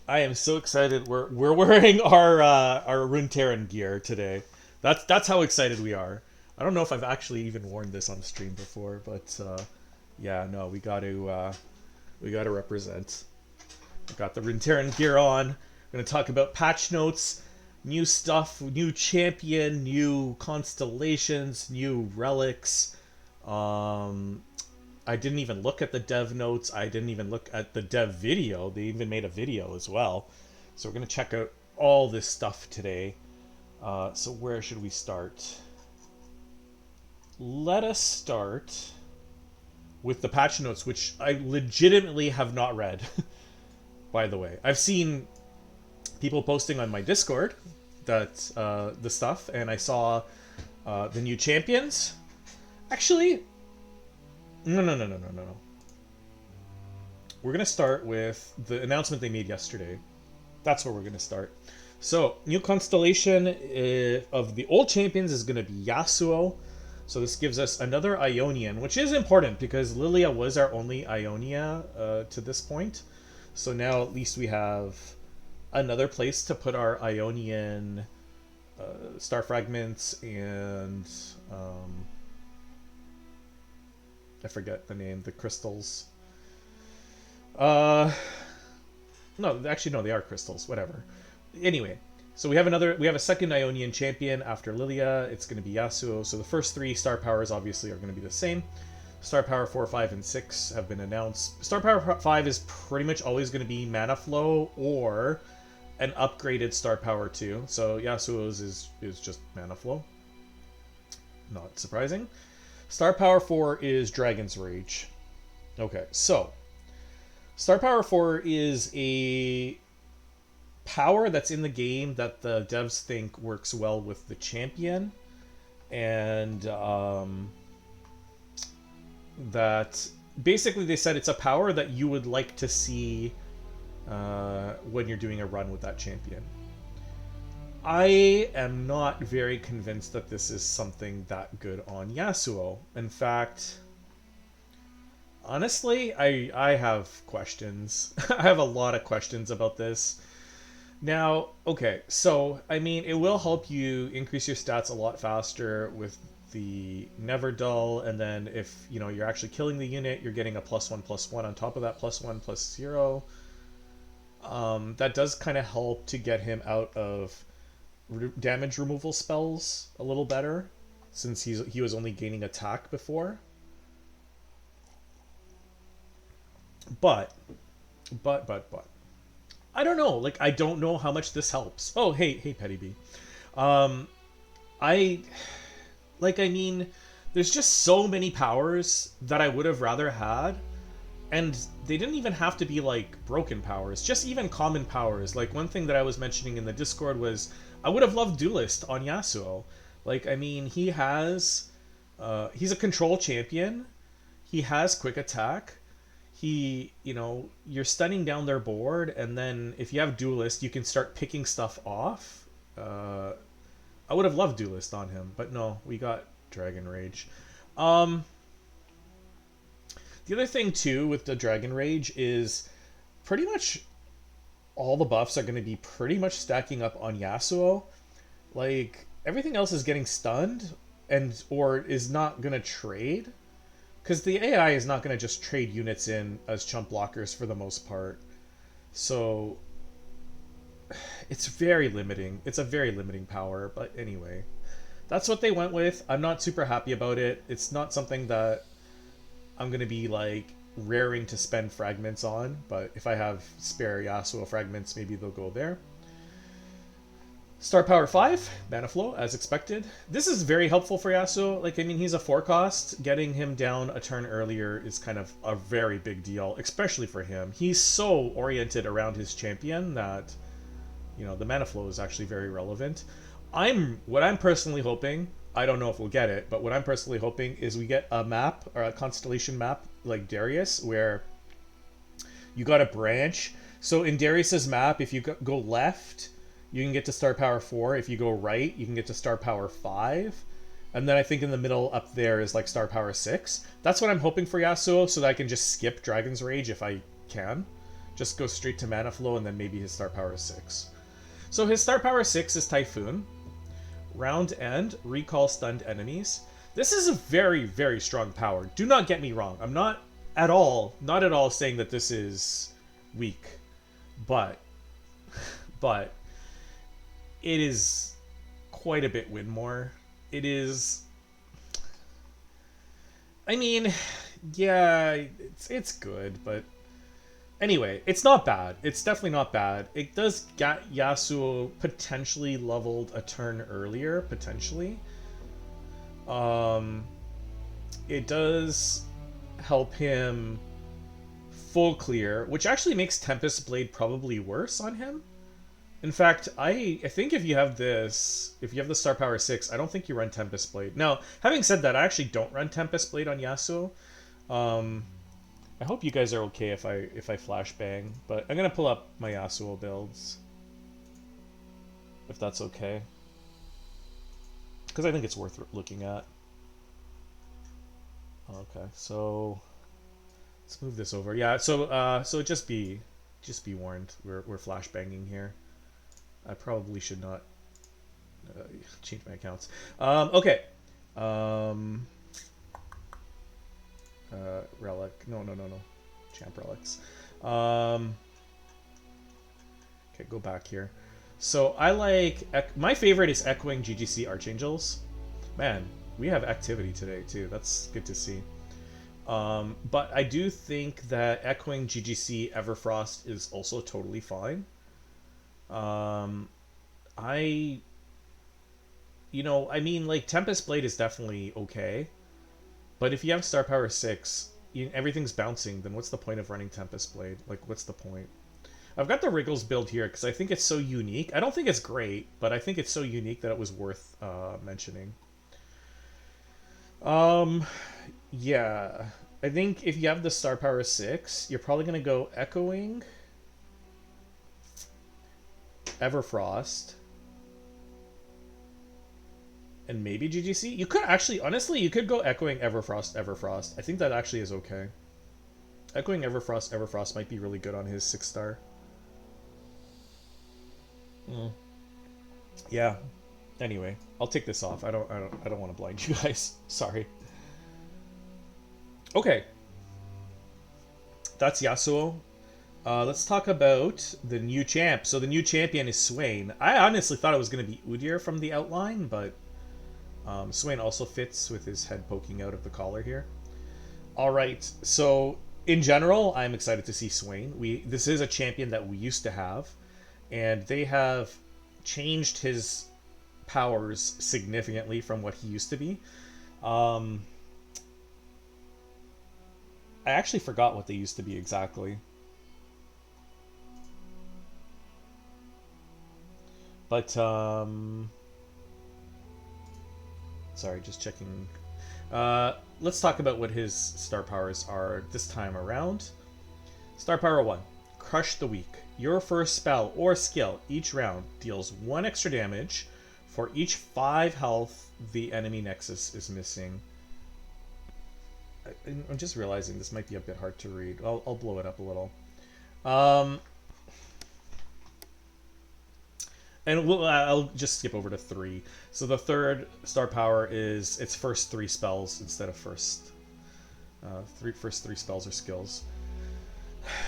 I am so excited. We're wearing our Runeterran gear today. That's how excited we are. I don't know if I've actually even worn this on stream before, but yeah, no, we got to represent. We got the Runeterran gear on. We're gonna talk about patch notes, new stuff, new champion, new constellations, new relics. Um, I didn't even look at the dev notes. I didn't even look at the dev video. They even made a video as well. So we're going to check out all this stuff today. So where should we start? Let us start with the patch notes, which I legitimately have not read, by the way. I've seen people posting on my Discord that the stuff, and I saw the new champions. Actually, no. We're going to start with the announcement they made yesterday. That's where we're going to start. So, new constellation of the old champions is going to be Yasuo. So this gives us another Ionian, which is important because Lilia was our only Ionia to this point. So now at least we have another place to put our Ionian star fragments and I forget the name, the crystals. Uh, no, actually, no, they are crystals. Whatever. Anyway, so we have a second Ionian champion after Lilia. It's going to be Yasuo. So the first three star powers obviously are going to be the same. Star power 4, 5, and 6 have been announced. Star power 5 is pretty much always going to be mana flow or an upgraded star power 2. So Yasuo's is just mana flow. Not surprising. Star power 4 is Dragon's Rage. Okay, so Star Power 4 is a power that's in the game that the devs think works well with the champion, and that basically they said it's a power that you would like to see when you're doing a run with that champion. I am not very convinced that this is something that good on Yasuo. In fact, honestly, I have questions. I have a lot of questions about this. Now, okay, so, I mean, it will help you increase your stats a lot faster with the Never Dull, and then if, you know, you're actually killing the unit, you're getting a +1/+1 on top of that +1/+0. That does kind of help to get him out of damage removal spells a little better, since he was only gaining attack before. But, but. I don't know. Like, I don't know how much this helps. Oh, hey, Petty B. Um, I, I mean, there's just so many powers that I would have rather had. And they didn't even have to be, like, broken powers. Just even common powers. Like, one thing that I was mentioning in the Discord was I would have loved Duelist on Yasuo. Like, I mean, he's a control champion. He has quick attack. You're stunning down their board, and then if you have Duelist, you can start picking stuff off. I would have loved Duelist on him, but no, we got Dragon Rage. The other thing, too, with the Dragon Rage is pretty much all the buffs are going to be pretty much stacking up on Yasuo. Like, everything else is getting stunned or is not going to trade. Because the AI is not going to just trade units in as chump blockers for the most part. So it's very limiting. It's a very limiting power. But anyway, that's what they went with. I'm not super happy about it. It's not something that I'm going to be like raring to spend fragments on. But if I have spare Yasuo fragments, maybe they'll go there. Star Power 5, Mana Flow, as expected. This is very helpful for Yasuo. Like, I mean, he's a 4-cost. Getting him down a turn earlier is kind of a very big deal, especially for him. He's so oriented around his champion that, you know, the Mana Flow is actually very relevant. What I'm personally hoping, I don't know if we'll get it, but what I'm personally hoping is we get a map, or a constellation map, like Darius, where you got a branch. So in Darius's map, if you go left, you can get to star power 4. If you go right, you can get to star power 5. And then I think in the middle up there is like star power 6. That's what I'm hoping for Yasuo, so that I can just skip Dragon's Rage if I can. Just go straight to mana flow, and then maybe his star power is 6. So his star power 6 is Typhoon. Round end, recall stunned enemies. This is a very, very strong power. Do not get me wrong. I'm not at all saying that this is weak. But it is quite a bit win more. It is... I mean, yeah, it's good, but... Anyway, it's not bad. It's definitely not bad. It does get Yasuo potentially leveled a turn earlier, potentially. It does help him full clear, which actually makes Tempest Blade probably worse on him. In fact, I think if you have this, if you have the star power 6, I don't think you run Tempest Blade. Now, having said that, I actually don't run Tempest Blade on Yasuo. I hope you guys are okay if I flashbang, but I'm gonna pull up my Yasuo builds, if that's okay, because I think it's worth looking at. Okay, so let's move this over. Yeah, so just be warned, we're flashbanging here. I probably should not change my accounts. Okay. Relic. No. Champ relics. Okay, go back here. So I like... my favorite is Echoing GGC Archangels. Man, we have activity today too. That's good to see. But I do think that Echoing GGC Everfrost is also totally fine. I mean, like, Tempest Blade is definitely okay. But if you have star power 6, everything's bouncing, then what's the point of running Tempest Blade? Like, what's the point? I've got the Wriggles build here because I think it's so unique. I don't think it's great, but I think it's so unique that it was worth mentioning. Yeah. I think if you have the star power 6, you're probably going to go Echoing, Everfrost, and maybe GGC. You could actually, honestly, you could go Echoing Everfrost. I think that actually is okay. Echoing Everfrost might be really good on his 6-star. Yeah. Anyway, I'll take this off. I don't want to blind you guys. Sorry. Okay. That's Yasuo. Let's talk about the new champ. So the new champion is Swain. I honestly thought it was going to be Udyr from the outline, but Swain also fits with his head poking out of the collar here. Alright, so in general, I'm excited to see Swain. This is a champion that we used to have, and they have changed his powers significantly from what he used to be. I actually forgot what they used to be exactly. But, sorry, just checking. Let's talk about what his star powers are this time around. Star power 1, Crush the Weak. Your first spell or skill each round deals 1 extra damage for each 5 health the enemy nexus is missing. I'm just realizing this might be a bit hard to read. I'll blow it up a little. And I'll just skip over to 3. So the third star power is its first 3 spells instead of first 3 spells or skills.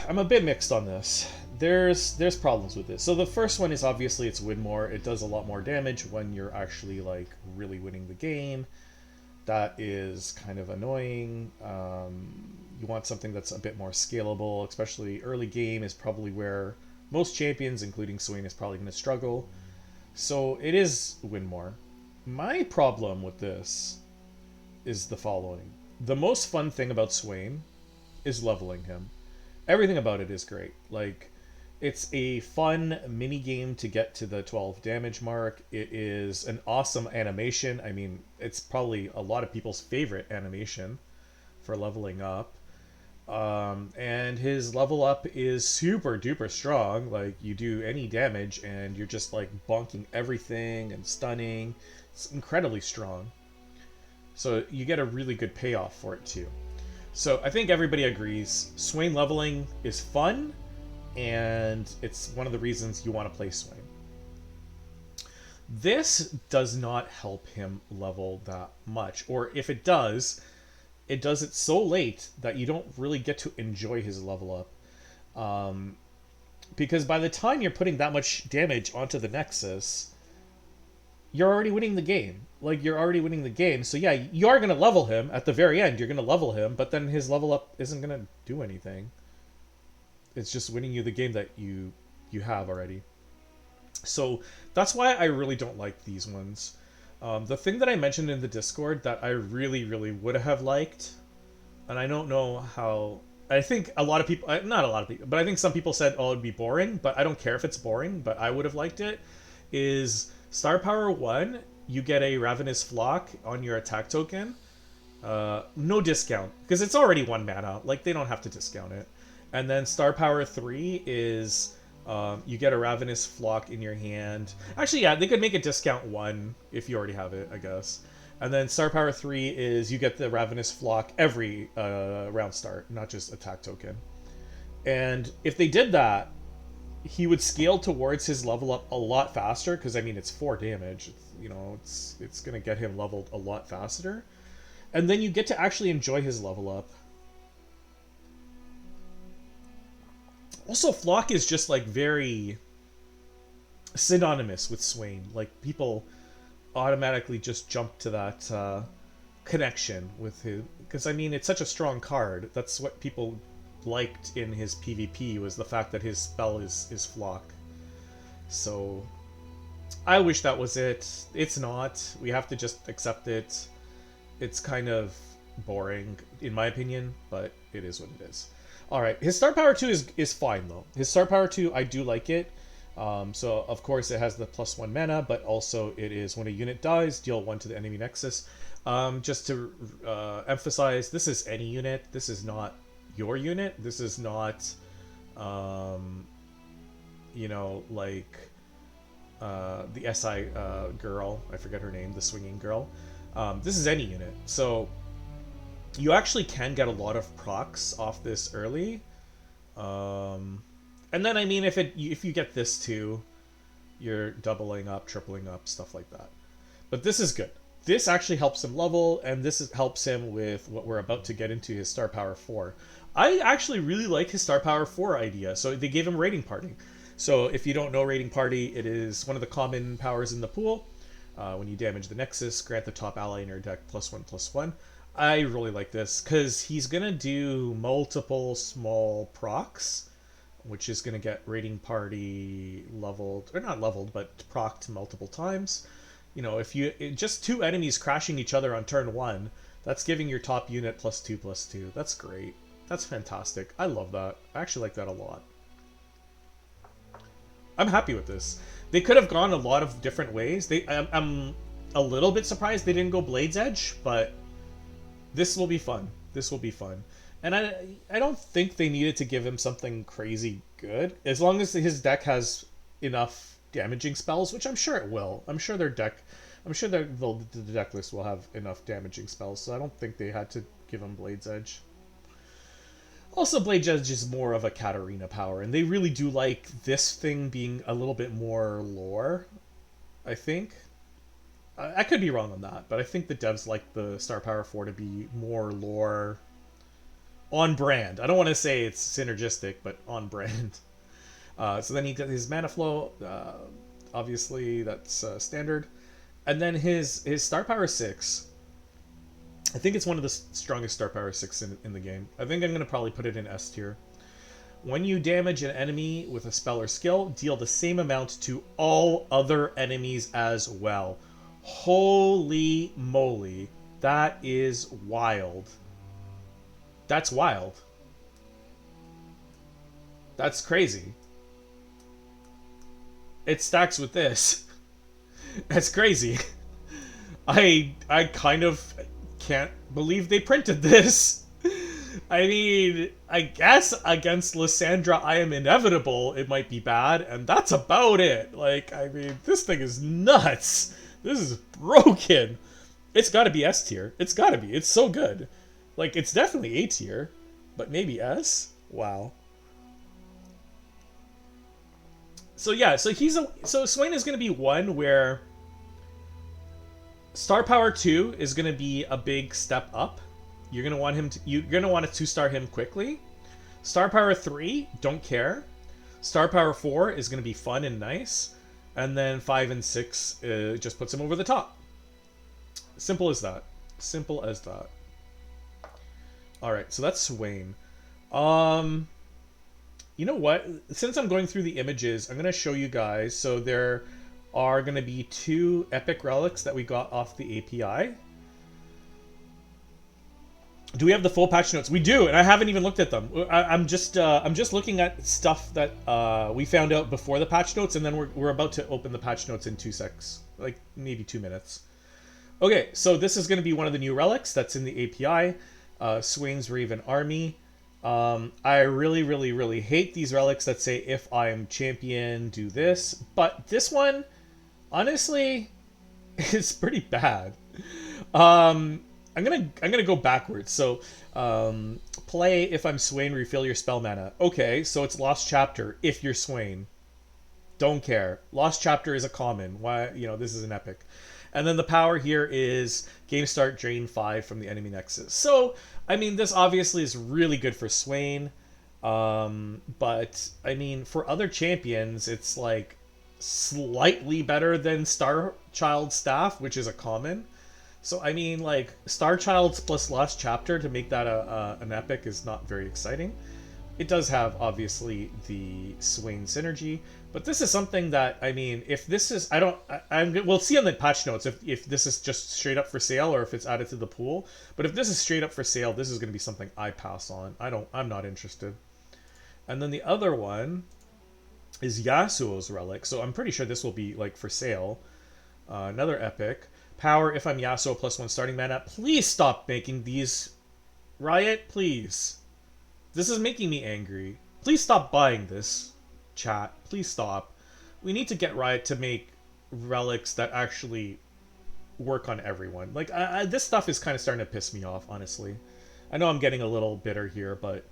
I'm a bit mixed on this. There's problems with this. So the first one is obviously it's win more. It does a lot more damage when you're actually like really winning the game. That is kind of annoying. You want something that's a bit more scalable, especially early game is probably where most champions, including Swain, is probably going to struggle. So it is win more. My problem with this is the following. The most fun thing about Swain is leveling him. Everything about it is great. Like, it's a fun mini game to get to the 12 damage mark. It is an awesome animation. I mean, it's probably a lot of people's favorite animation for leveling up. And his level up is super duper strong. Like, you do any damage and you're just like bonking everything and stunning. It's incredibly strong. So you get a really good payoff for it too. So I think everybody agrees Swain leveling is fun and it's one of the reasons you want to play Swain. This does not help him level that much, or if it does it so late that you don't really get to enjoy his level up. Because by the time you're putting that much damage onto the Nexus, you're already winning the game. Like, you're already winning the game. So yeah, you are going to level him at the very end. You're going to level him, but then his level up isn't going to do anything. It's just winning you the game that you have already. So that's why I really don't like these ones. The thing that I mentioned in the Discord that I really, really would have liked, and I don't know how... I think a lot of people... Not a lot of people, but I think some people said, oh, it'd be boring, but I don't care if it's boring, but I would have liked it, is Star Power 1, you get a Ravenous Flock on your attack token. No discount, because it's already 1 mana. Like, they don't have to discount it. And then Star Power 3 is... you get a Ravenous Flock in your hand. Actually, yeah, they could make a discount 1 if you already have it, I guess. And then Star Power 3 is you get the Ravenous Flock every round start, not just attack token. And if they did that, he would scale towards his level up a lot faster, because, I mean, it's 4 damage. It's going to get him leveled a lot faster. And then you get to actually enjoy his level up. Also, Flock is just, like, very synonymous with Swain. Like, people automatically just jump to that connection with his... Because, I mean, it's such a strong card. That's what people liked in his PvP, was the fact that his spell is Flock. So, I wish that was it. It's not. We have to just accept it. It's kind of boring, in my opinion, but it is what it is. Alright, his Star Power 2 is fine, though. His Star Power 2, I do like it. So, of course, it has the +1 mana, but also it is when a unit dies, deal 1 to the enemy Nexus. Just to emphasize, this is any unit. This is not your unit. This is not, you know, like the SI girl. I forget her name, the swinging girl. This is any unit. So... you actually can get a lot of procs off this early. And then, I mean, if you get this too, you're doubling up, tripling up, stuff like that. But this is good. This actually helps him level, and helps him with what we're about to get into, his Star Power 4. I actually really like his Star Power 4 idea. So they gave him Raiding Party. So if you don't know Raiding Party, it is one of the common powers in the pool. When you damage the Nexus, grant the top ally in your deck +1/+1. I really like this, because he's going to do multiple small procs, which is going to get Raiding Party leveled, or not leveled, but procced multiple times. You know, if you... just 2 enemies crashing each other on turn 1, that's giving your top unit +2/+2. That's great. That's fantastic. I love that. I actually like that a lot. I'm happy with this. They could have gone a lot of different ways. I'm a little bit surprised they didn't go Blade's Edge, but... this will be fun. This will be fun. And I don't think they needed to give him something crazy good. As long as his deck has enough damaging spells, which I'm sure it will. I'm sure the deck list will have enough damaging spells, so I don't think they had to give him Blade's Edge. Also, Blade's Edge is more of a Katarina power, and they really do like this thing being a little bit more lore, I think. I could be wrong on that, but I think the devs like the Star Power 4 to be more lore on brand. I don't want to say it's synergistic, but on brand. So then he got his mana flow. Obviously, that's standard. And then his Star Power 6. I think it's one of the strongest Star Power 6 in the game. I think I'm going to probably put it in S tier. When you damage an enemy with a spell or skill, deal the same amount to all other enemies as well. Holy moly. That is wild. That's wild. That's crazy. It stacks with this. That's crazy. I kind of can't believe they printed this. I mean, I guess against Lysandra I am inevitable it might be bad, and that's about it. Like, I mean, this thing is nuts. This is broken. It's gotta be S tier. It's gotta be. It's so good. Like, it's definitely A tier, but maybe S? Wow. So yeah, so Swain is going to be one where Star Power 2 is going to be a big step up. You're going to want to 2-star him quickly. Star Power 3, don't care. Star Power 4 is going to be fun and nice. And then 5 and 6 just puts him over the top. Simple as that. Simple as that. Alright, so that's Swain. You know what? Since I'm going through the images, I'm going to show you guys. So there are going to be 2 epic relics that we got off the API. Do we have the full patch notes? We do, and I haven't even looked at them. I'm just looking at stuff that we found out before the patch notes, and then we're about to open the patch notes in 2 secs, like maybe 2 minutes. Okay, so this is going to be one of the new relics that's in the API, Swain's Raven Army. I really hate these relics that say if I am champion, do this, but this one, honestly, is pretty bad. I'm gonna go backwards. So, play if I'm Swain, refill your spell mana. Okay, so it's Lost Chapter if you're Swain. Don't care. Lost Chapter is a common. Why, this is an epic. And then the power here is game start, drain 5 from the enemy nexus. So, I mean, this obviously is really good for Swain. But, I mean, for other champions, it's like slightly better than Star Child Staff, which is a common. So, I mean, like, Star Childs plus Lost Chapter to make that an epic is not very exciting. It does have, obviously, the Swain synergy, but this is something that, I mean, if this is, we'll see on the patch notes if this is just straight up for sale or if it's added to the pool, but if this is straight up for sale, this is going to be something I pass on. I'm not interested. And then the other one is Yasuo's Relic, so I'm pretty sure this will be, like, for sale. Another epic. Power if I'm Yasuo +1 starting mana. Please stop making these. Riot, please. This is making me angry. Please stop buying this, chat. Please stop. We need to get Riot to make relics that actually work on everyone. Like, this stuff is kind of starting to piss me off, honestly. I know I'm getting a little bitter here, but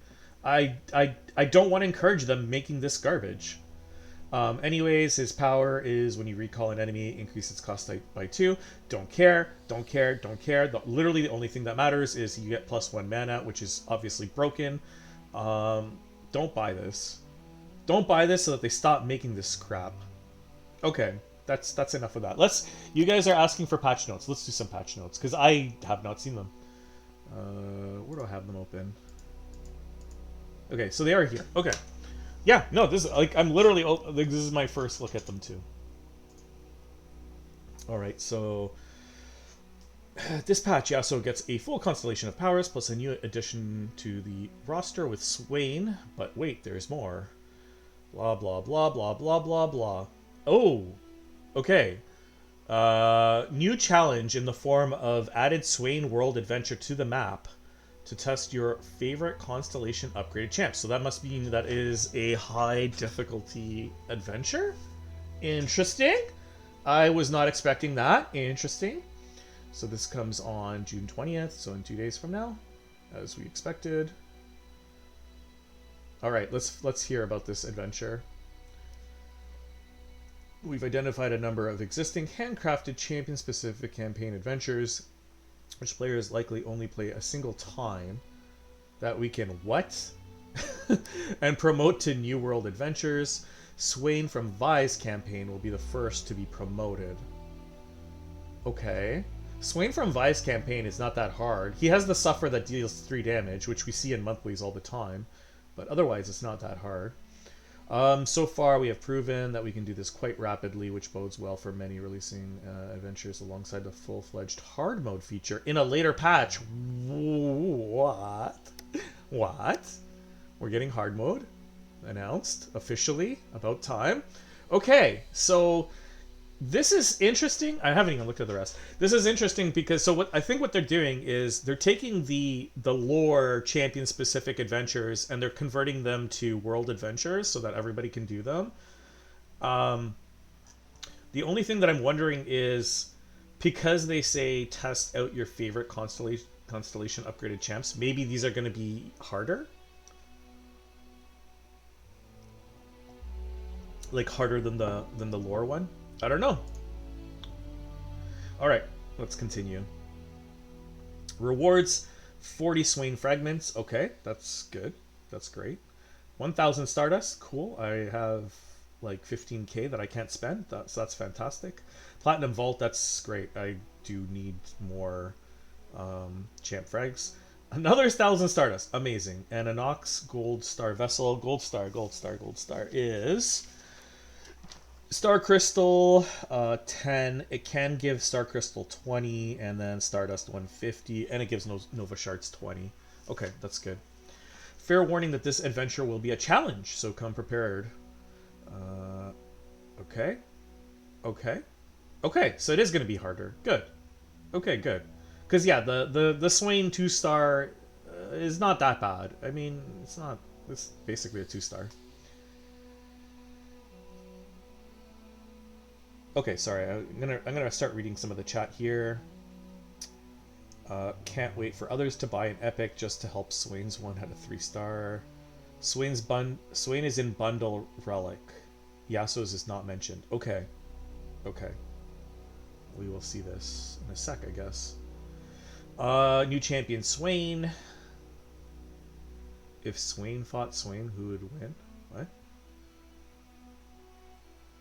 I don't want to encourage them making this garbage. Anyways, his power is when you recall an enemy, increase its cost by 2. Don't care, don't care, don't care. Literally the only thing that matters is you get +1 mana, which is obviously broken. Don't buy this. Don't buy this so that they stop making this crap. Okay, that's enough of that. You guys are asking for patch notes. Let's do some patch notes, because I have not seen them. Where do I have them open? Okay, so they are here. Okay. Yeah, no, this is, like, I'm literally, like, this is my first look at them, too. Alright, so this patch, Yasuo gets a full constellation of powers, plus a new addition to the roster with Swain. But wait, there's more. Blah, blah, blah, blah, blah, blah, blah. Oh, okay. New challenge in the form of added Swain World Adventure to the map to test your favorite constellation upgraded champs. So that must mean that is a high difficulty adventure? Interesting. I was not expecting that. Interesting. So this comes on June 20th, so in 2 days from now, as we expected. Alright, let's hear about this adventure. We've identified a number of existing handcrafted champion-specific campaign adventures, which players likely only play a single time, that we can what? And promote to New World adventures. Swain from Vi's campaign will be the first to be promoted. Okay. Swain from Vi's campaign is not that hard. He has the Suffer that deals 3 damage, which we see in monthlies all the time, but otherwise it's not that hard. So far we have proven that we can do this quite rapidly, which bodes well for many releasing adventures alongside the full-fledged hard mode feature in a later patch. What? What? We're getting hard mode announced officially. About time. Okay, so this is interesting. I haven't even looked at the rest. This is interesting because what they're doing is they're taking the LoR champion specific adventures and they're converting them to world adventures so that everybody can do them. The only thing that I'm wondering is, because they say test out your favorite constellation upgraded champs, maybe these are going to be harder. like harder than the LoR one? I don't know. All right, let's continue. Rewards 40 Swain fragments. Okay, that's good. That's great. 1,000 Stardust. Cool. I have like 15k that I can't spend. That's fantastic. Platinum Vault. That's great. I do need more champ frags. Another 1,000 Stardust. Amazing. And an Ox Gold Star Vessel. Gold Star, Gold Star, Gold Star is Star Crystal 10. It can give Star Crystal 20 and then Stardust 150, and it gives Nova Shards 20. Okay, that's good. Fair warning that this adventure will be a challenge, so come prepared. Okay. Okay. Okay, so it is going to be harder. Good. Okay, good. Because, yeah, the Swain 2-star is not that bad. I mean, it's not... It's basically a 2-star. Okay, sorry. I'm gonna start reading some of the chat here. Can't wait for others to buy an epic just to help Swain's one at a 3-star. Swain is in bundle relic. Yasuo's is not mentioned. Okay. Okay. We will see this in a sec, I guess. New champion Swain. If Swain fought Swain, who would win? What?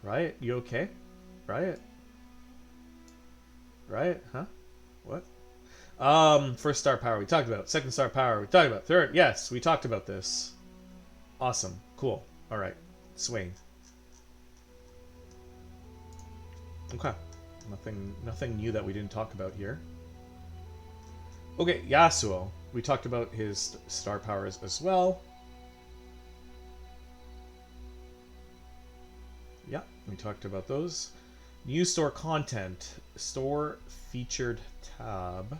Riot, you okay? Riot? Riot? Huh? What? First star power we talked about. Second star power we talked about. Third, yes, we talked about this. Awesome. Cool. Alright. Swain. Okay. Nothing new that we didn't talk about here. Okay, Yasuo. We talked about his star powers as well. Yeah, we talked about those. New store content. Store featured tab.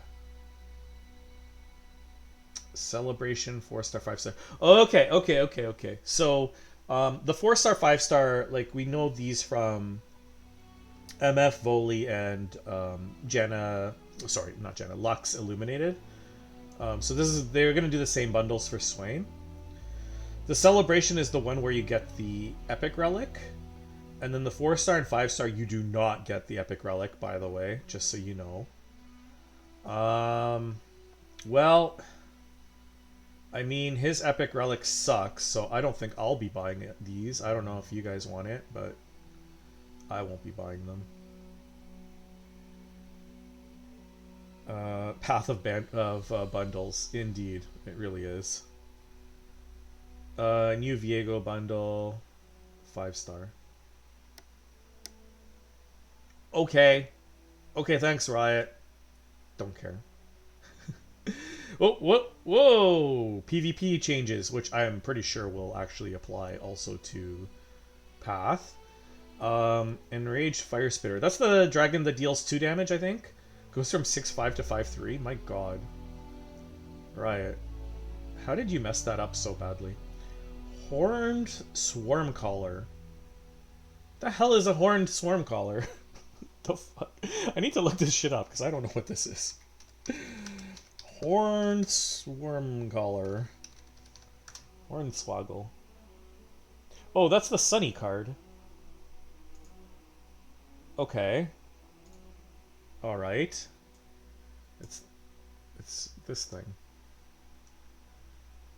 Celebration 4-star, 5-star. Okay. So, the 4-star, 5-star, like, we know these from MF, Voli, and Jenna. Sorry, not Jenna. Lux Illuminated. So they're gonna do the same bundles for Swain. The celebration is the one where you get the epic relic, and then the 4-star and 5-star you do not get the epic relic. By the way, just so you know. Well, I mean his epic relic sucks, so I don't think I'll be buying these. I don't know if you guys want it, but I won't be buying them. Path of bundles, indeed, it really is. New Viego bundle, 5-star. Okay, thanks, Riot. Don't care. Whoa! PvP changes, which I am pretty sure will actually apply also to Path. Enraged Fire Spitter. That's the dragon that deals 2 damage, I think. Goes from 6-5 to 5-3. My god. Riot. How did you mess that up so badly? Horned Swarmcaller. The hell is a Horned Swarmcaller? The fuck? I need to look this shit up because I don't know what this is. Horned Swarmcaller. Hornswoggle. Oh, that's the Sunny card. Okay. All right. It's this thing.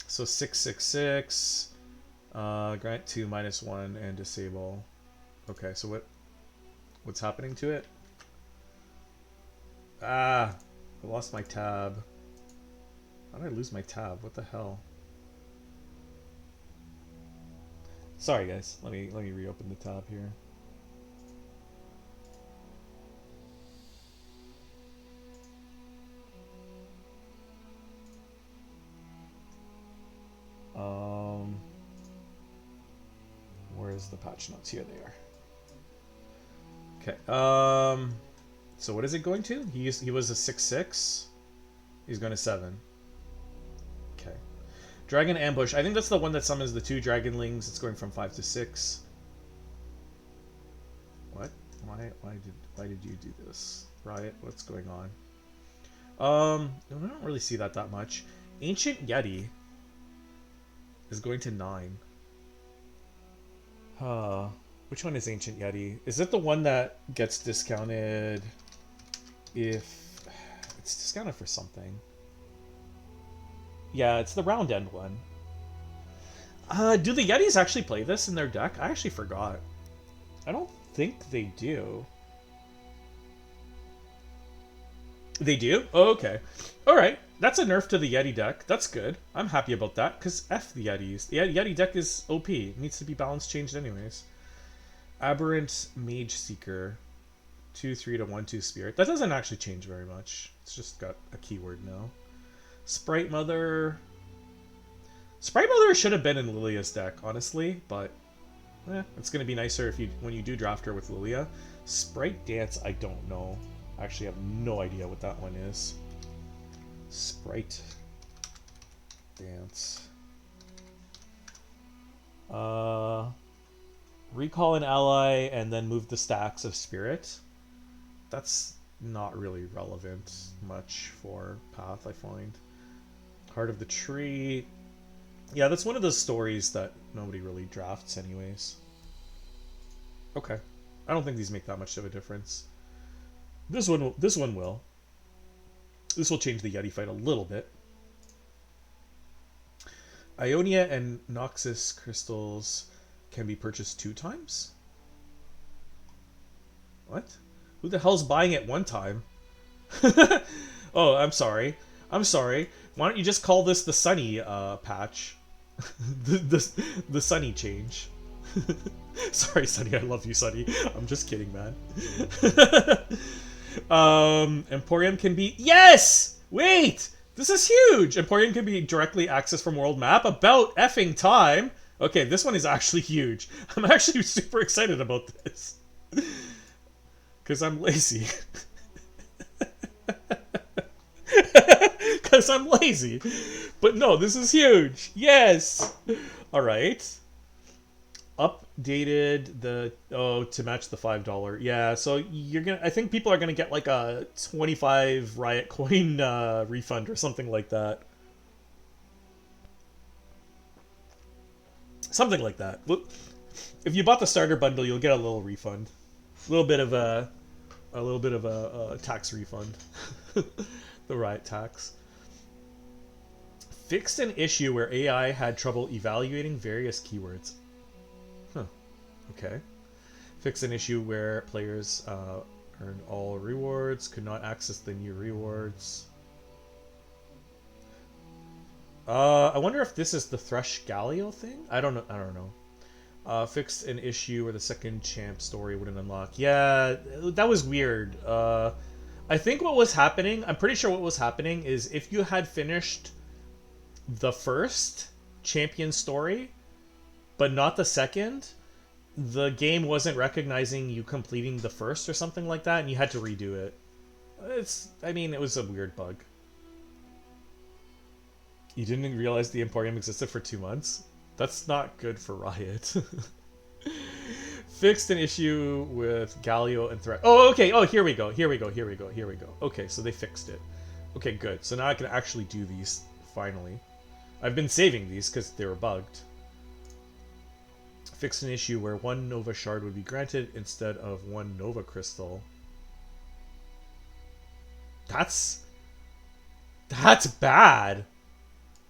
So 6/6/6. Grant 2 -1 and disable. Okay, so what's happening to it? Ah, I lost my tab. How did I lose my tab? What the hell? Sorry guys. Let me reopen the tab here. Where's the patch notes? Here they are. Okay. So what is it going to? He was a 6/6. He's going to 7. Okay. Dragon Ambush. I think that's the one that summons the 2 dragonlings. It's going from 5 to 6. What? Why did you do this? Riot, what's going on? I don't really see that much. Ancient Yeti is going to 9. Which one is Ancient Yeti? Is it the one that gets discounted if... It's discounted for something. Yeah, it's the round end one. Do the Yetis actually play this in their deck? I actually forgot. I don't think they do. They do? Oh, okay. Alright, that's a nerf to the Yeti deck. That's good. I'm happy about that, because F the Yetis. The Yeti deck is OP. It needs to be balance changed anyways. Aberrant Mage Seeker. 2/3 to 1/2 Spirit. That doesn't actually change very much. It's just got a keyword now. Sprite Mother. Sprite Mother should have been in Lilia's deck, honestly, but it's going to be nicer if when you do draft her with Lilia. Sprite Dance, I don't know. I actually have no idea what that one is. Sprite Dance. Recall an ally and then move the stacks of Spirit. That's not really relevant much for Path, I find. Heart of the Tree. Yeah, that's one of those stories that nobody really drafts anyways. Okay. I don't think these make that much of a difference. This one will. This will change the Yeti fight a little bit. Ionia and Noxus crystals can be purchased 2 times? What? Who the hell's buying it 1 time? Oh, I'm sorry. I'm sorry. Why don't you just call this the Sunny patch? the Sunny change. Sorry, Sunny. I love you, Sunny. I'm just kidding, man. Emporium can be... Yes! Wait! This is huge! Emporium can be directly accessed from world map. About effing time! Okay, this one is actually huge. I'm actually super excited about this. Because I'm lazy. Because I'm lazy. But no, this is huge. Yes! Alright. Updated the... Oh, to match the $5. Yeah, so you're gonna... I think people are gonna get like a 25 Riot Coin refund or something like that. Something like that. If you bought the starter bundle, you'll get a little refund. A little bit of a tax refund. The Riot tax. Fixed an issue where AI had trouble evaluating various keywords. Huh. Okay. Fixed an issue where players earned all rewards, could not access the new rewards. I wonder if this is the Thresh Galio thing? I don't know. Fixed an issue where the second champ story wouldn't unlock. Yeah, that was weird. I think what was happening, I'm pretty sure what was happening is if you had finished the first champion story, but not the second, the game wasn't recognizing you completing the first or something like that, and you had to redo it. It was a weird bug. You didn't realize the Emporium existed for 2 months? That's not good for Riot. Fixed an issue with Galio and Threat. Oh, okay. Oh, here we go. Okay, so they fixed it. Okay, good. So now I can actually do these, finally. I've been saving these because they were bugged. Fixed an issue where 1 Nova Shard would be granted instead of 1 Nova Crystal. That's bad.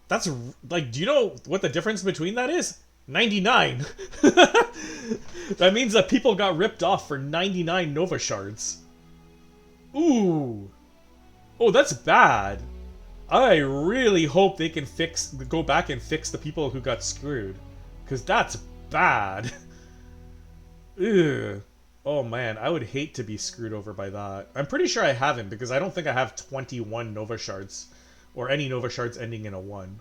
That's, like, do you know what the difference between that is? 99. That means that people got ripped off for 99 Nova Shards. Ooh. Oh, that's bad. I really hope they can go back and fix the people who got screwed. Because that's bad. Ugh. Oh man, I would hate to be screwed over by that. I'm pretty sure I haven't, because I don't think I have 21 Nova Shards. Or any Nova Shards ending in a 1.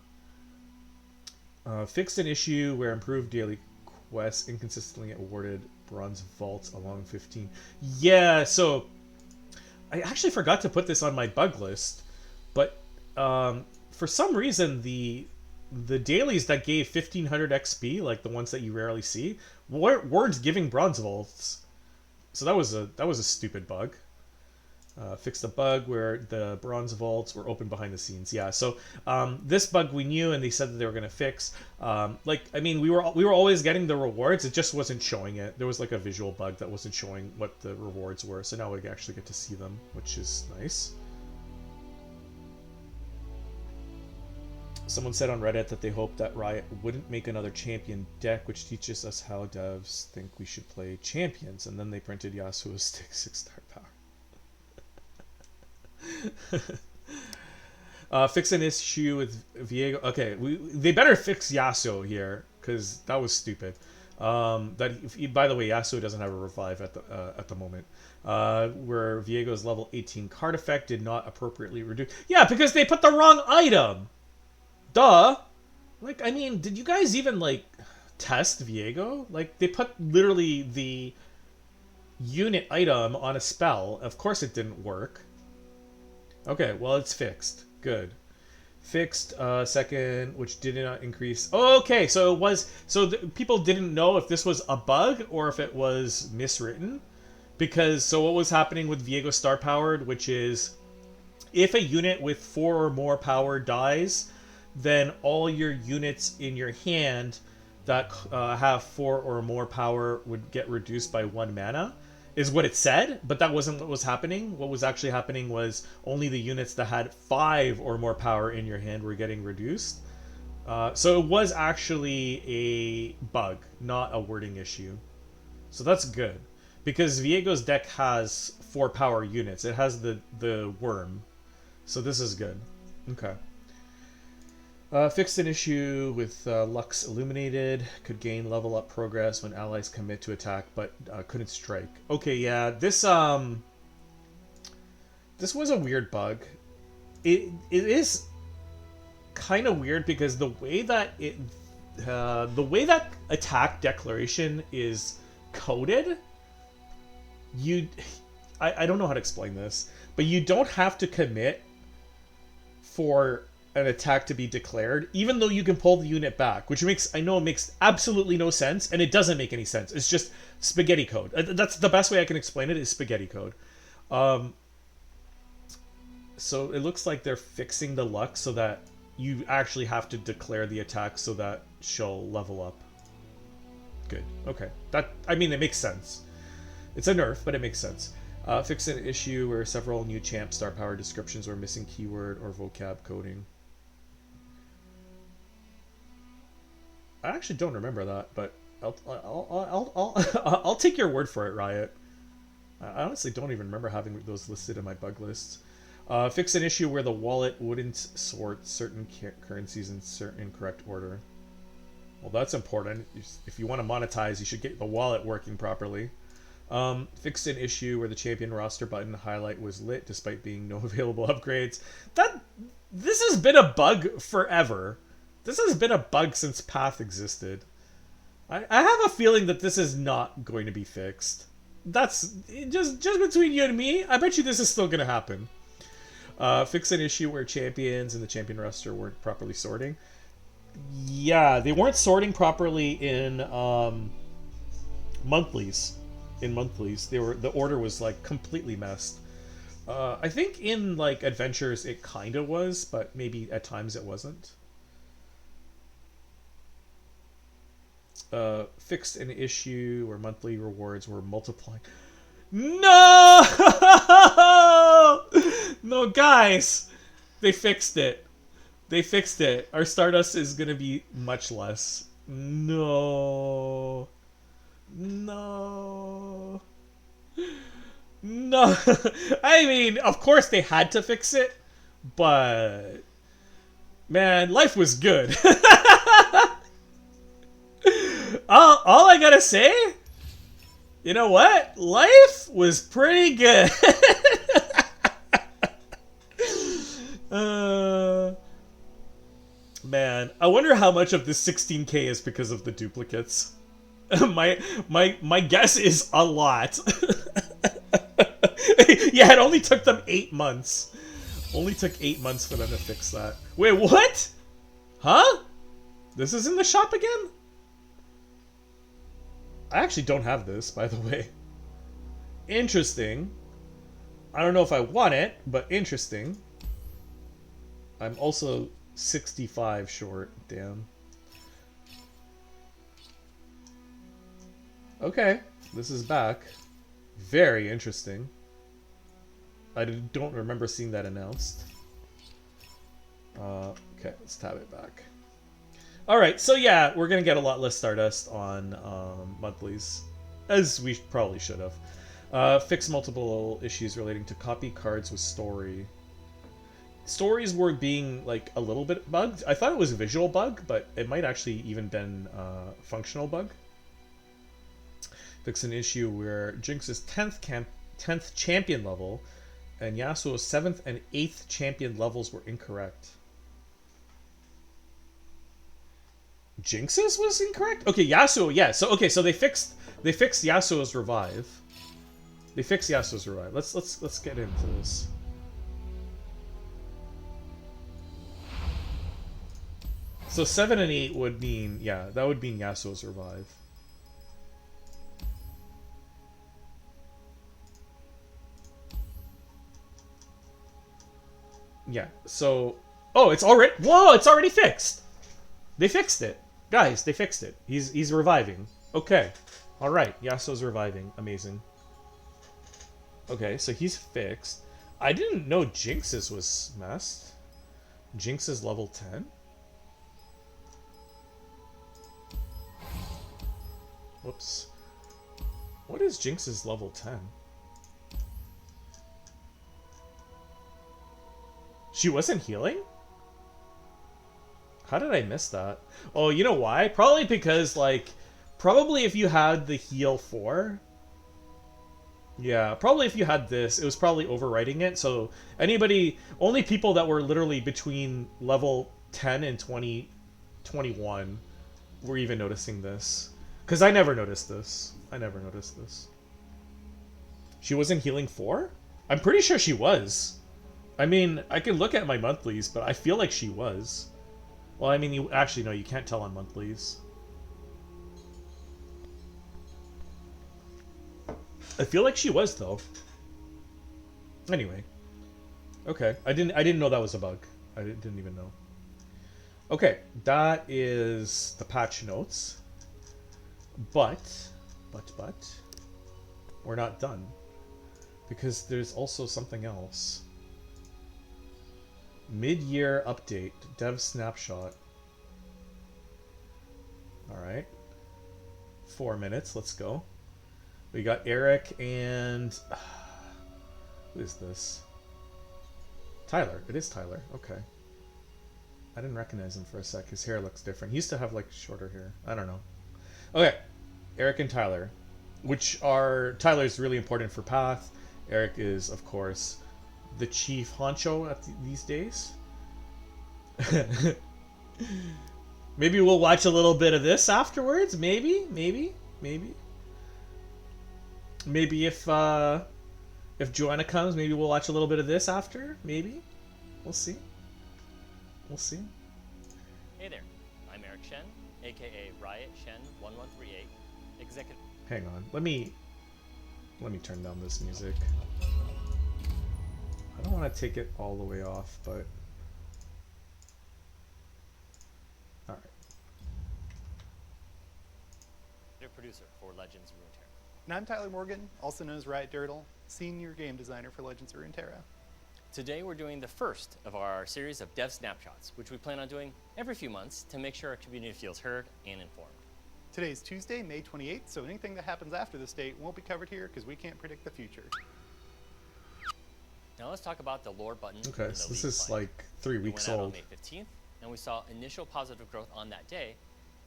Fixed an issue where improved daily quests inconsistently awarded bronze vaults along 15. Yeah, so I actually forgot to put this on my bug list, but for some reason the dailies that gave 1500 XP, like the ones that you rarely see, weren't giving bronze vaults. So that was a stupid bug. Fixed a bug where the bronze vaults were open behind the scenes. Yeah, so this bug we knew, and they said that they were going to fix. Like, I mean, we were always getting the rewards. It just wasn't showing it. There was like a visual bug that wasn't showing what the rewards were. So now we actually get to see them, which is nice. Someone said on Reddit that they hoped that Riot wouldn't make another champion deck, which teaches us how devs think we should play champions. And then they printed Yasuo's stick 6-star power. Fix an issue with Viego. Okay, they better fix Yasuo here, because that was stupid. By the way, Yasuo doesn't have a revive at the moment. Where Viego's level 18 card effect did not appropriately reduce. Yeah, because they put the wrong item. Duh. Like, I mean, did you guys even, like, test Viego? Like, they put literally the unit item on a spell. Of course it didn't work. Okay, well, it's fixed. Good. Fixed, second, which did not increase. Oh, okay, so it was... So people didn't know if this was a bug or if it was miswritten. Because, so what was happening with Viego Star Powered, which is... If a unit with 4 or more power dies... then all your units in your hand that have 4 or more power would get reduced by 1 mana, is what it said, but that wasn't what was happening. What was actually happening was only the units that had 5 or more power in your hand were getting reduced. So it was actually a bug, not a wording issue. So that's good, because Viego's deck has 4 power units. It has the worm, so this is good. Okay. Fixed an issue with Lux Illuminated. Could gain level up progress when allies commit to attack, but couldn't strike. Okay, yeah, this was a weird bug. It is kind of weird because the way that attack declaration is coded, I don't know how to explain this, but you don't have to commit for an attack to be declared, even though you can pull the unit back, which makes absolutely no sense, and it doesn't make any sense. It's just spaghetti code. That's the best way I can explain it, is spaghetti code. So it looks like they're fixing the luck so that you actually have to declare the attack so that she'll level up. Good. Okay. It makes sense. It's a nerf, but it makes sense. Fix an issue where several new champ star power descriptions were missing keyword or vocab coding. I actually don't remember that, but I'll take your word for it, Riot. I honestly don't even remember having those listed in my bug lists. Fix an issue where the wallet wouldn't sort certain currencies in certain correct order. Well, that's important. If you want to monetize, you should get the wallet working properly. Fixed an issue where the champion roster button highlight was lit despite being no available upgrades. This has been a bug forever. This has been a bug since Path existed. I have a feeling that this is not going to be fixed. That's just between you and me. I bet you this is still going to happen. Fix an issue where champions and the champion roster weren't properly sorting. Yeah, they weren't sorting properly in monthlies. The order was like completely messed. I think in like adventures it kind of was, but maybe at times it wasn't. Fixed an issue where monthly rewards were multiplying. No! No, guys! They fixed it. They fixed it. Our Stardust is gonna be much less. No. No. No. I mean, of course they had to fix it, but... Man, life was good. All I gotta say... You know what? Life was pretty good. Man, I wonder how much of this 16k is because of the duplicates. my guess is a lot. Yeah, it only took them 8 months. Only took 8 months for them to fix that. Wait, what? Huh? This is in the shop again? I actually don't have this, by the way. Interesting. I don't know if I want it, but interesting. I'm also 65 short. Damn. Okay, this is back. Very interesting. I don't remember seeing that announced. Okay, let's tab it back. Alright, so yeah, we're going to get a lot less Stardust on monthlies, as we probably should have. Fix multiple issues relating to copy cards with story. Stories were being, like, a little bit bugged. I thought it was a visual bug, but it might actually even been a functional bug. Fix an issue where Jinx's 10th champion level and Yasuo's 7th and 8th champion levels were incorrect. Jinx's was incorrect? Okay, Yasuo, yeah. So okay, so they fixed Yasuo's revive. They fixed Yasuo's revive. Let's get into this. So 7 and 8 would mean, yeah, that would mean Yasuo's revive. Yeah, so... Oh, it's already... Whoa, it's already fixed! They fixed it. Guys, they fixed it. He's reviving. Okay. Alright, Yasuo's reviving. Amazing. Okay, so he's fixed. I didn't know Jinx's was messed. Jinx's level 10? Whoops. What is Jinx's level 10? She wasn't healing? How did I miss that? Oh, you know why? Probably because, like, probably if you had the heal 4... Yeah, probably if you had this, it was probably overwriting it, so only people that were literally between level 10 and 21 were even noticing this. Because I never noticed this. She wasn't healing 4? I'm pretty sure she was. I mean, I can look at my monthlies, but I feel like she was. Well, I mean, you actually, no, you can't tell on monthlies. I feel like she was, though. Anyway. Okay. I didn't know that was a bug. I didn't even know. Okay, that is the patch notes. But, we're not done. Because there's also something else. Mid-year update, dev snapshot. Alright. 4 minutes, let's go. We got Eric and... who is this? Tyler. It is Tyler. Okay. I didn't recognize him for a sec. His hair looks different. He used to have, like, shorter hair. I don't know. Okay. Eric and Tyler. Which are... Tyler's really important for Path. Eric is, of course, the chief honcho at these days. Maybe we'll watch a little bit of this afterwards. Maybe if Joanna comes, maybe we'll watch a little bit of this after. Maybe. We'll see. Hey there. I'm Eric Shen, aka Riot Shen 1138, executive. Hang on. Let me turn down this music. I don't want to take it all the way off, but... Alright. Producer for Legends of Runeterra. And I'm Tyler Morgan, also known as Riot Dirtle, Senior Game Designer for Legends of Runeterra. Today we're doing the first of our series of dev snapshots, which we plan on doing every few months to make sure our community feels heard and informed. Today's Tuesday, May 28th, so anything that happens after this date won't be covered here because we can't predict the future. Now let's talk about the LoR button. Okay, so this is like 3 weeks old. old. It went out on May 15th, and we saw initial positive growth on that day,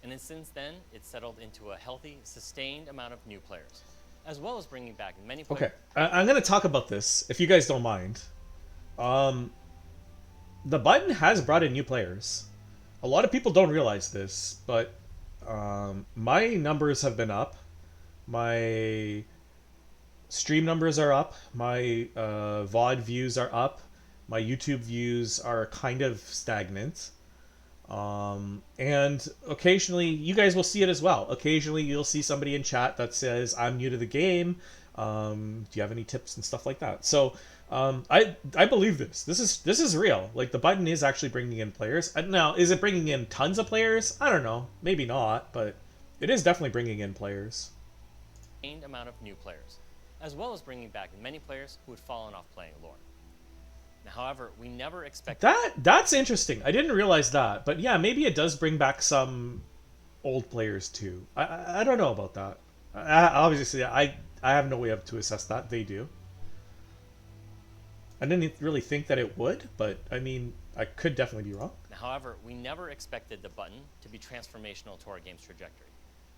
and then since then, it's settled into a healthy, sustained amount of new players, as well as bringing back many players. Okay, I'm going to talk about this, if you guys don't mind. The button has brought in new players. A lot of people don't realize this, but my numbers have been up. My stream numbers are up. My VOD views are up. My YouTube views are kind of stagnant. And occasionally, you guys will see it as well. Occasionally, you'll see somebody in chat that says, I'm new to the game. Do you have any tips and stuff like that? So I believe this. This is real. Like the button is actually bringing in players. Now, is it bringing in tons of players? I don't know. Maybe not, but it is definitely bringing in players. Amount of new players, as well as bringing back many players who had fallen off playing LoR. Now, however, we never expected That's interesting. I didn't realize that, but yeah, maybe it does bring back some old players too. I don't know about that. Obviously, I have no way to assess that. They do. I didn't really think that it would, but I mean, I could definitely be wrong. However, we never expected the button to be transformational to our game's trajectory,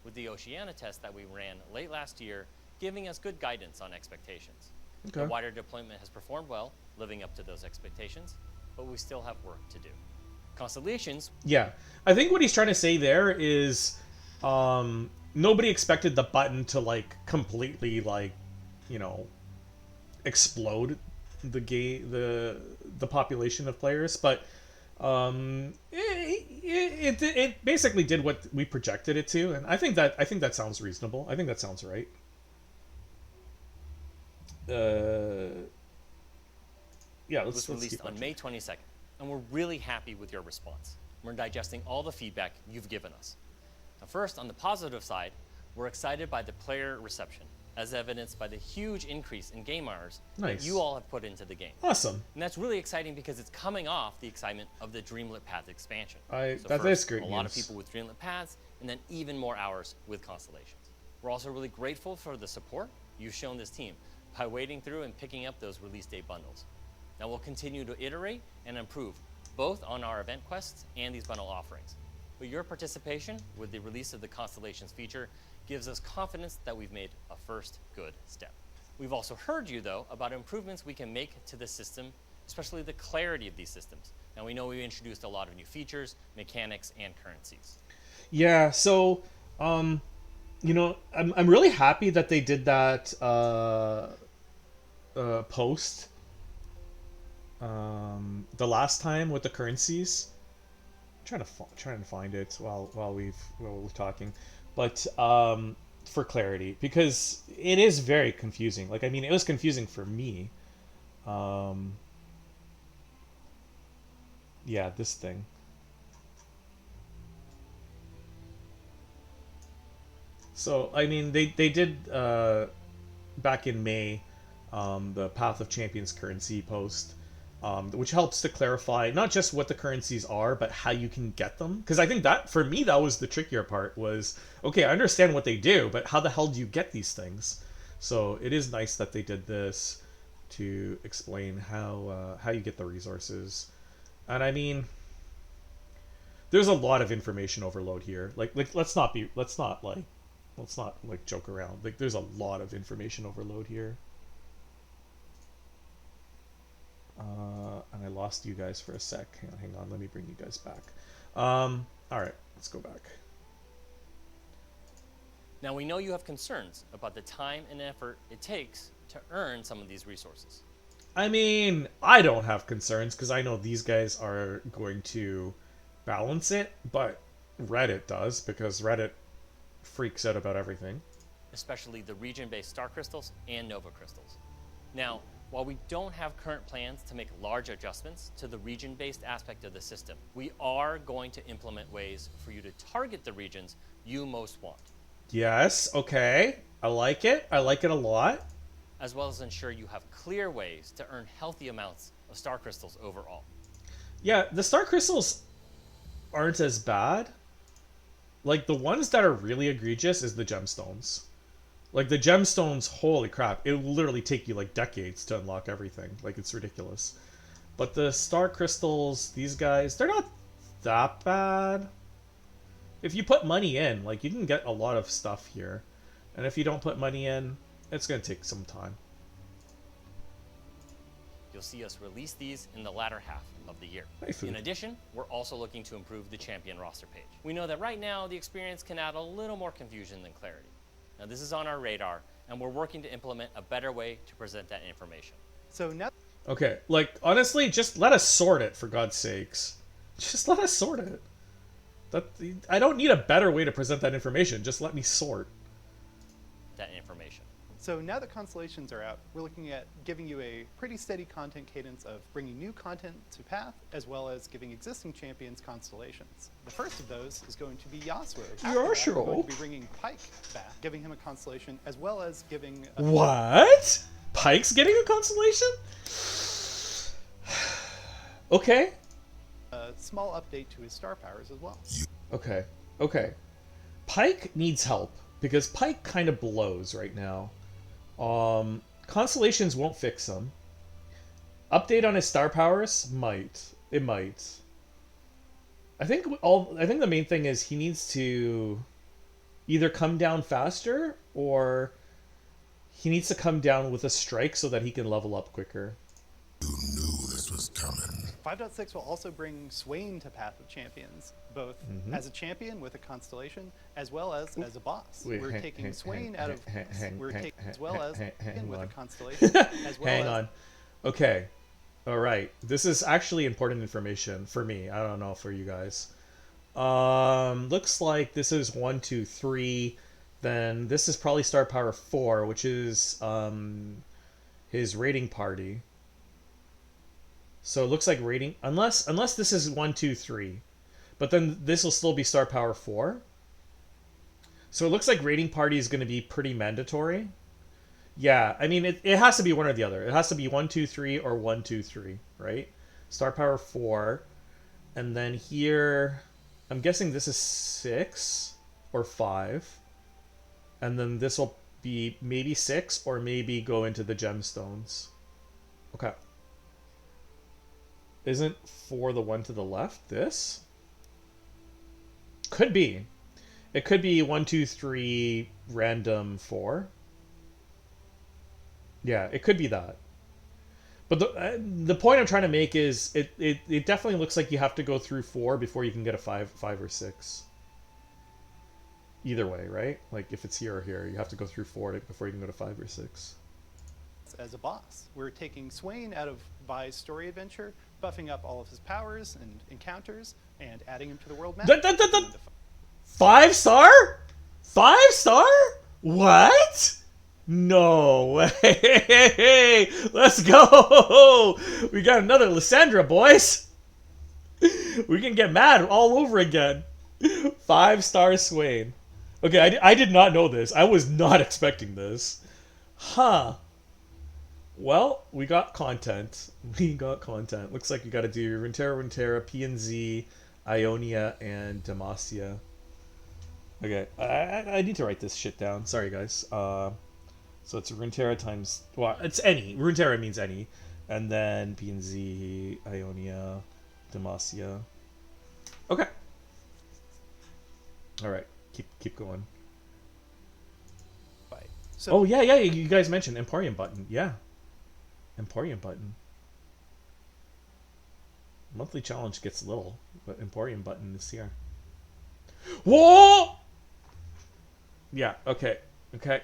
with the Oceania test that we ran late last year giving us good guidance on expectations. Okay. The wider deployment has performed well, living up to those expectations, but we still have work to do. Constellations. Yeah, I think what he's trying to say there is nobody expected the button to like completely like, you know, explode the population of players, but it basically did what we projected it to, and I think that sounds reasonable. I think that sounds right. Yeah, let's released on May 22nd, and we're really happy with your response. We're digesting all the feedback you've given us. Now, first, on the positive side, we're excited by the player reception, as evidenced by the huge increase in game hours that you all have put into the game. Awesome. And that's really exciting because it's coming off the excitement of the Dreamlit Path expansion. That is great news. A lot of people with Dreamlit Paths, and then even more hours with Constellations. We're also really grateful for the support you've shown this team by wading through and picking up those release day bundles. Now we'll continue to iterate and improve both on our event quests and these bundle offerings. But your participation with the release of the Constellations feature gives us confidence that we've made a first good step. We've also heard you, though, about improvements we can make to the system, especially the clarity of these systems. Now, we know we introduced a lot of new features, mechanics, and currencies. Yeah, so, you know, I'm really happy that they did that post the last time with the currencies. I'm trying to find it while we're talking. But for clarity, because it is very confusing. Like, I mean, it was confusing for me. Yeah, this thing. So, I mean, they did back in May the Path of Champions currency post, which helps to clarify not just what the currencies are, but how you can get them. Because I think that, for me, that was the trickier part was, okay, I understand what they do, but how the hell do you get these things? So it is nice that they did this to explain how you get the resources. And I mean, there's a lot of information overload here. Like let's not joke around. Like, there's a lot of information overload here. And I lost you guys for a sec. Hang on, let me bring you guys back. Alright, let's go back. Now, we know you have concerns about the time and effort it takes to earn some of these resources. I mean, I don't have concerns because I know these guys are going to balance it, but Reddit does, because Reddit freaks out about everything. Especially the region-based star crystals and nova crystals. Now, while we don't have current plans to make large adjustments to the region-based aspect of the system, we are going to implement ways for you to target the regions you most want. Yes, okay. I like it. I like it a lot. As well as ensure you have clear ways to earn healthy amounts of star crystals overall. Yeah, the star crystals aren't as bad. Like, the ones that are really egregious is the gemstones. Like, the gemstones, holy crap, it will literally take you, like, decades to unlock everything. Like, it's ridiculous. But the star crystals, these guys, they're not that bad. If you put money in, like, you can get a lot of stuff here. And if you don't put money in, it's going to take some time. You'll see us release these in the latter half of the year. In addition, we're also looking to improve the champion roster page. We know that right now, the experience can add a little more confusion than clarity. Now, this is on our radar, and we're working to implement a better way to present that information. So now... Okay, like, honestly, just let us sort it, for God's sakes. Just let us sort it. I don't need a better way to present that information. Just let me sort that information. So now that Constellations are out, we're looking at giving you a pretty steady content cadence of bringing new content to Path, as well as giving existing champions constellations. The first of those is going to be Yasuo. After that, Sure. we're going to be bringing Pike back, giving him a constellation, as well as giving... What? Pike's getting a constellation? Okay. A small update to his star powers as well. Okay. Okay. Pike needs help, because Pike kind of blows right now. Constellations won't fix him. Update on his star powers? Might. It might. I think the main thing is he needs to either come down faster, or he needs to come down with a strike so that he can level up quicker. You knew this was coming. 5.6 will also bring Swain to Path of Champions, both as a champion with a constellation, as well as a boss. We're taking Swain out of... We're taking as well as with a constellation, as well Hang as... on. Okay. Alright. This is actually important information for me. I don't know for you guys. Looks like this is 1, 2, 3. Then this is probably star power 4, which is his raiding party. So it looks like rating, unless this is 1, 2, 3, but then this will still be star power 4. So it looks like raiding party is going to be pretty mandatory. Yeah, I mean it has to be one or the other. It has to be 1, 2, 3 or 1, 2, 3, right? Star power 4, and then here, I'm guessing this is 6 or 5, and then this will be maybe 6 or maybe go into the gemstones. Okay. Isn't 4 the one to the left? This? Could be. It could be 1, 2, 3, random 4. Yeah, it could be that. But the point I'm trying to make is it definitely looks like you have to go through 4 before you can get a 5 or 6. Either way, right? Like if it's here or here, you have to go through 4 before you can go to 5 or 6. As a boss, we're taking Swain out of Vi's story adventure, buffing up all of his powers and encounters, and adding him to the world map. 5 star? 5 star? What? No way! Let's go! We got another Lysandra, boys! We can get mad all over again. 5 star Swain. Okay, I did not know this. I was not expecting this. Huh. Well, we got content. We got content. Looks like you got to do Runeterra, PNZ, Ionia, and Demacia. Okay, I need to write this shit down. Sorry, guys. So it's Runeterra times... Well, it's any. Runeterra means any. And then PNZ, Ionia, Demacia. Okay. Alright, keep going. So, oh, yeah, you guys mentioned Emporium button. Yeah. Emporium button. Monthly challenge gets little, but Emporium button is here. Whoa! Yeah, okay. Okay,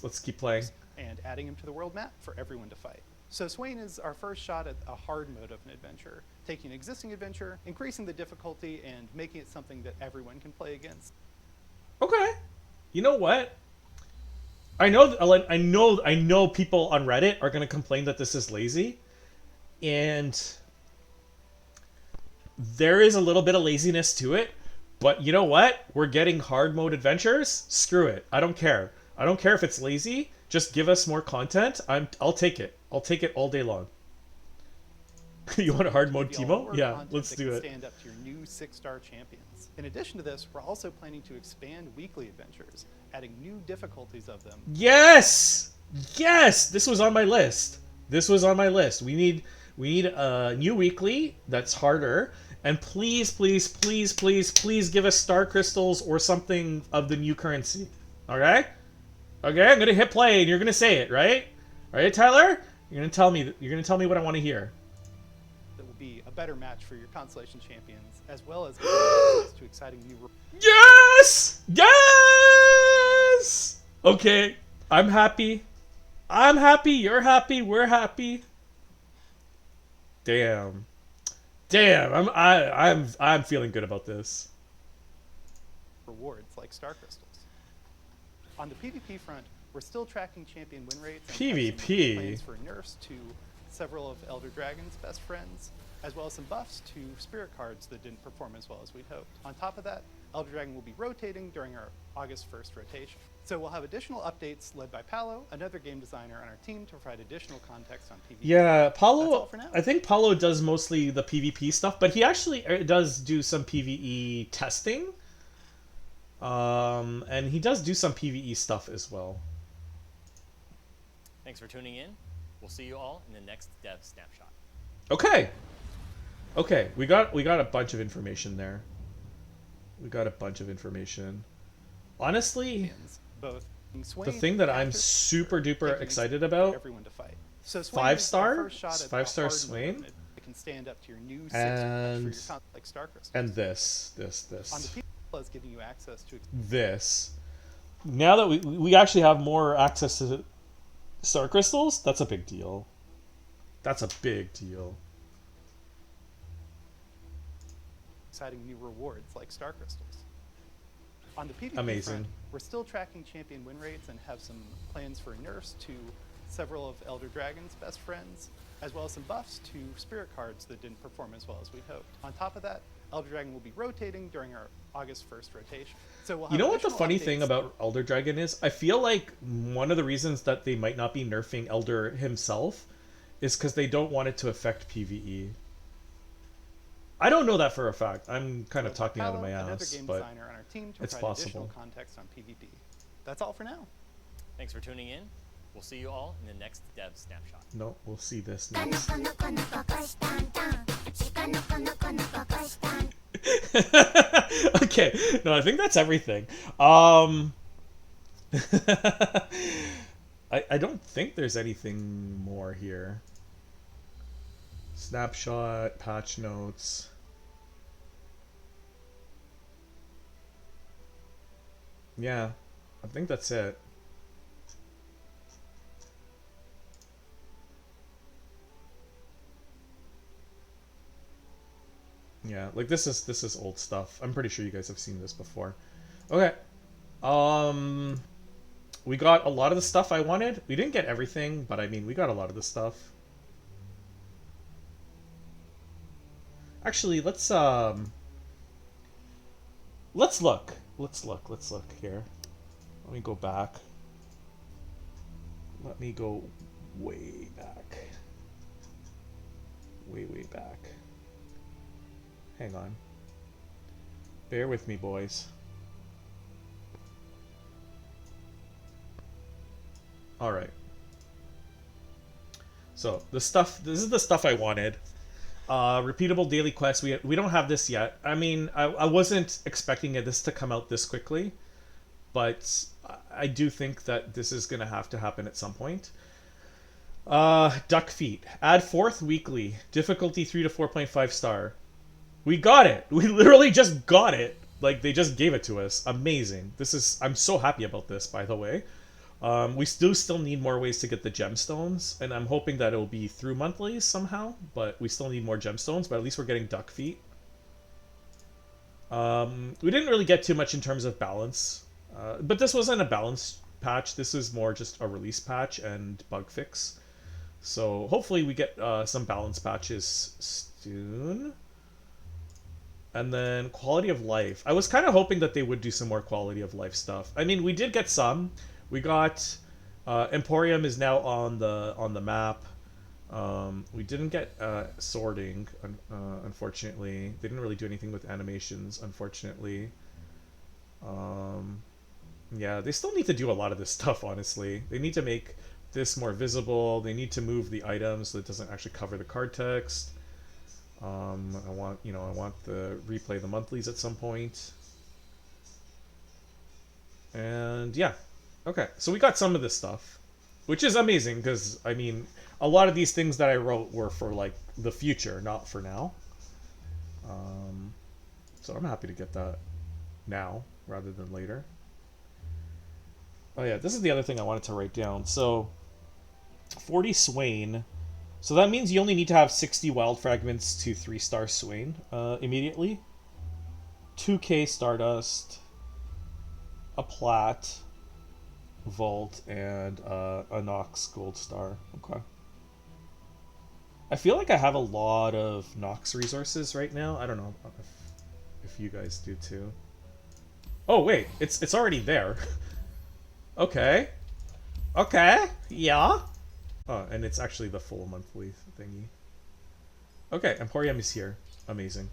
let's keep playing. and adding him to the world map for everyone to fight. So Swain is our first shot at a hard mode of an adventure, taking an existing adventure, increasing the difficulty, and making it something that everyone can play against. Okay. You know what? I know people on Reddit are going to complain that this is lazy. And there is a little bit of laziness to it. But you know what? We're getting hard mode adventures. Screw it. I don't care. I don't care if it's lazy. Just give us more content. I'll take it. I'll take it all day long. You want a hard mode Teemo? Yeah, let's do it. Stand up to your new 6-star champions. In addition to this, we're also planning to expand weekly adventures, adding new difficulties of them. Yes! Yes! This was on my list. This was on my list. We need a new weekly that's harder. And please, please, please, please, please give us star crystals or something of the new currency. Okay? Okay, I'm gonna hit play and you're gonna say it, right? Right, Tyler? You're gonna tell me what I want to hear. That will be a better match for your constellation champions, as well as access to exciting new. Yes! Yes! Okay, I'm happy. I'm happy. You're happy. We're happy. Damn. Damn. I'm feeling good about this. Rewards like star crystals. On the PvP front, we're still tracking champion win rates and PvP. plans for nerfs to several of Elder Dragon's best friends, as well as some buffs to spirit cards that didn't perform as well as we'd hoped. On top of that, Elder Dragon will be rotating during our August 1st rotation. So we'll have additional updates led by Paolo, another game designer on our team, to provide additional context on PvP. Yeah, Paolo, that's all for now. I think Paolo does mostly the PvP stuff, but he actually does do some PvE testing. And he does do some PvE stuff as well. Thanks for tuning in. We'll see you all in the next Dev Snapshot. Okay. Okay, we got a bunch of information there. We got a bunch of information. Honestly, both the thing that I'm super duper excited about, everyone to fight. So 5-star Swain. It can stand up to your new 6 patch for your like Star Crystals. And this. On the people is giving you access to this. Now that we actually have more access to Star Crystals, that's a big deal. That's a big deal. Exciting new rewards like Star Crystals. On the PvP Amazing. front, we're still tracking champion win rates and have some plans for nerfs to several of Elder Dragon's best friends, as well as some buffs to spirit cards that didn't perform as well as we'd hoped. On top of that, Elder Dragon will be rotating during our August 1st rotation. So we'll have, you know what the funny thing about Elder Dragon is? I feel like one of the reasons that they might not be nerfing Elder himself is because they don't want it to affect PvE. I don't know that for a fact. I'm kind of talking out of my ass, but on our team to it's provide possible. Additional context on PvP. That's all for now. Thanks for tuning in. We'll see you all in the next Dev Snapshot. No, we'll see this next. Okay, no, I think that's everything. I don't think there's anything more here. Snapshot, patch notes. Yeah, I think that's it. Yeah, like this is old stuff. I'm pretty sure you guys have seen this before. Okay. We got a lot of the stuff I wanted. We didn't get everything, but I mean, we got a lot of the stuff. Actually, let's look. Let's look here. Let me go back. Let me go way back. Way back. Hang on. Bear with me, boys. Alright. So, this is the stuff I wanted. Repeatable daily quests. We don't have this yet. I mean, I wasn't expecting this to come out this quickly, but I do think that this is going to have to happen at some point. Duck Feet. Add 4th weekly. Difficulty 3 to 4.5 star. We got it! We literally just got it! Like, they just gave it to us. Amazing. I'm so happy about this, by the way. We still need more ways to get the gemstones, and I'm hoping that it'll be through monthlies somehow, but we still need more gemstones, but at least we're getting Duck Feet. We didn't really get too much in terms of balance, but this wasn't a balance patch. This is more just a release patch and bug fix. So hopefully we get some balance patches soon. And then quality of life. I was kind of hoping that they would do some more quality of life stuff. I mean, we did get some. We got Emporium is now on the map. We didn't get sorting, unfortunately. They didn't really do anything with animations, unfortunately. Yeah, they still need to do a lot of this stuff, honestly. They need to make this more visible. They need to move the items so it doesn't actually cover the card text. I want the replay the monthlies at some point. And yeah. Okay, so we got some of this stuff, which is amazing because, I mean, a lot of these things that I wrote were for, like, the future, not for now. So I'm happy to get that now rather than later. Oh yeah, this is the other thing I wanted to write down. So, 40 Swain. So that means you only need to have 60 wild fragments to 3-star Swain immediately. 2k Stardust. A Plat. Vault and a Nox Gold Star. Okay. I feel like I have a lot of Nox resources right now. I don't know if you guys do too. Oh wait, it's already there. Okay. Okay. Yeah. Oh, and it's actually the full monthly thingy. Okay, Emporium is here. Amazing.